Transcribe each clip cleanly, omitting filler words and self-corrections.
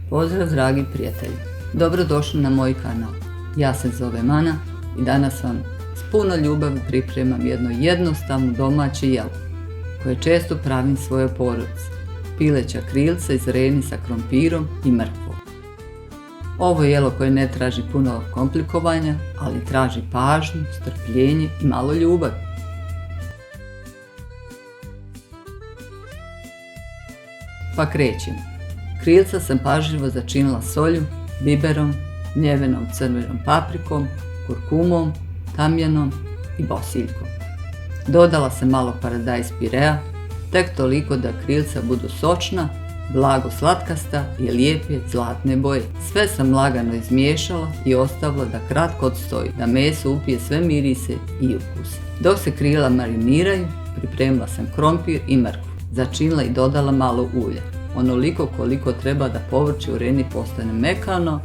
Pozdrav dragi prijatelji, dobrodošli na moj kanal. Ja se zovem Ana i danas vam s puno ljubavi pripremam jedno jednostavno domaće jelo koje često pravim svojoj porodici. Pileća krilca iz reni sa krompirom i mrkvom. Ovo je jelo koje ne traži puno komplikovanja, ali traži pažnju, strpljenje i malo ljubavi. Pa krećemo. Krilca sam pažljivo začinila solju, biberom, mljevenom crvenom paprikom, kurkumom, tamjanom i bosiljkom. Dodala sam malo paradajz pirea, tek toliko da krilca budu sočna, blago slatkasta i lijepe zlatne boje. Sve sam lagano izmiješala i ostavila da kratko odstoji, da meso upije sve mirise i ukuse. Dok se krila mariniraju, pripremila sam krompir i mrkvu. Začinila i dodala malo ulja, onoliko koliko treba da povrće u reni postane mekano,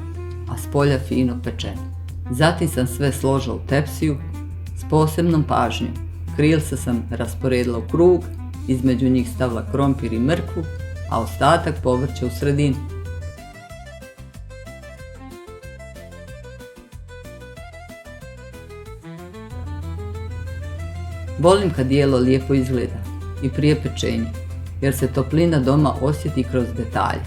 a s polja fino pečeno. Zatim sam sve složila u tepsiju s posebnom pažnjom. Krilca sam rasporedila u krug, između njih stavila krompir i mrkvu, a ostatak povrća u sredinu. Volim kad jelo lijepo izgleda i prije pečenja, jer se toplina doma osjeti kroz detalje.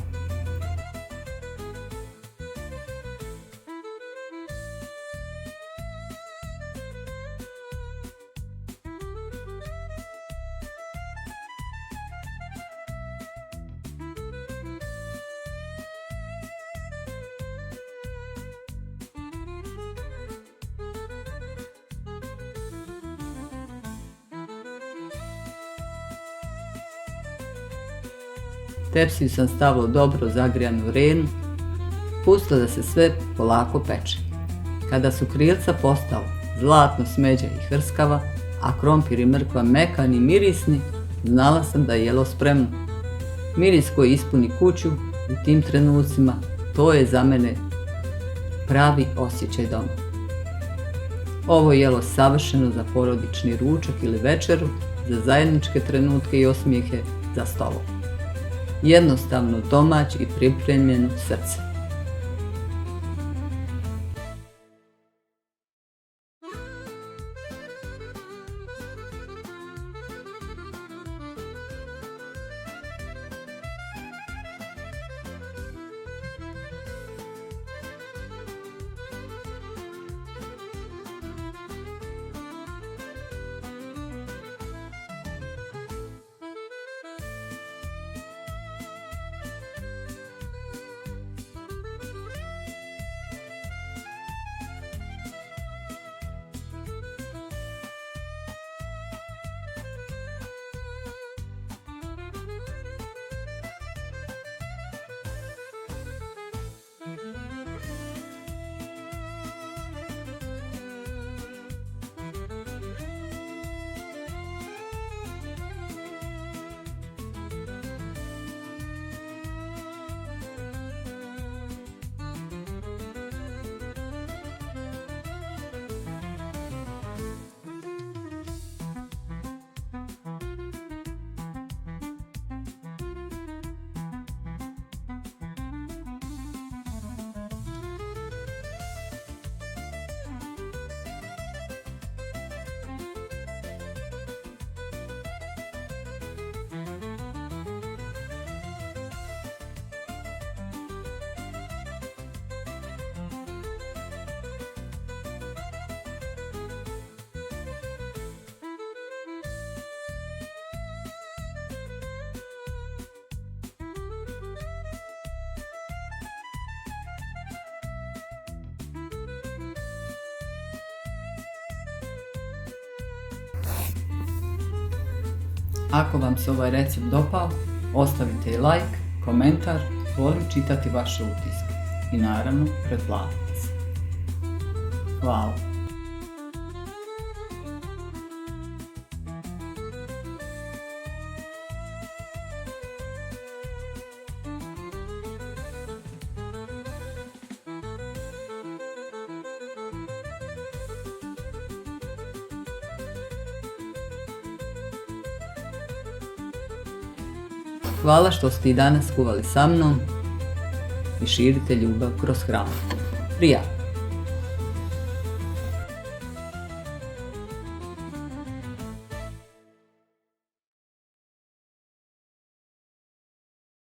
Tepsiju sam stavila u dobro zagrijanu renu, pustila da se sve polako peče. Kada su krilca postala zlatno smeđa i hrskava, a krompir i mrkva mekani i mirisni, znala sam da je jelo spremno. Miris koji ispuni kuću u tim trenucima, to je za mene pravi osjećaj doma. Ovo je jelo savršeno za porodični ručak ili večeru, za zajedničke trenutke i osmijehe za stolom. Jednostavno domać i pripremljeno srce. Ako vam se ovaj recept dopao, ostavite i like, komentar, volim čitati vaše utiske i naravno pretplatite se. Hvala. Hvala što ste i danas kuvali sa mnom. i širite ljubav kroz hranu. Prijatno!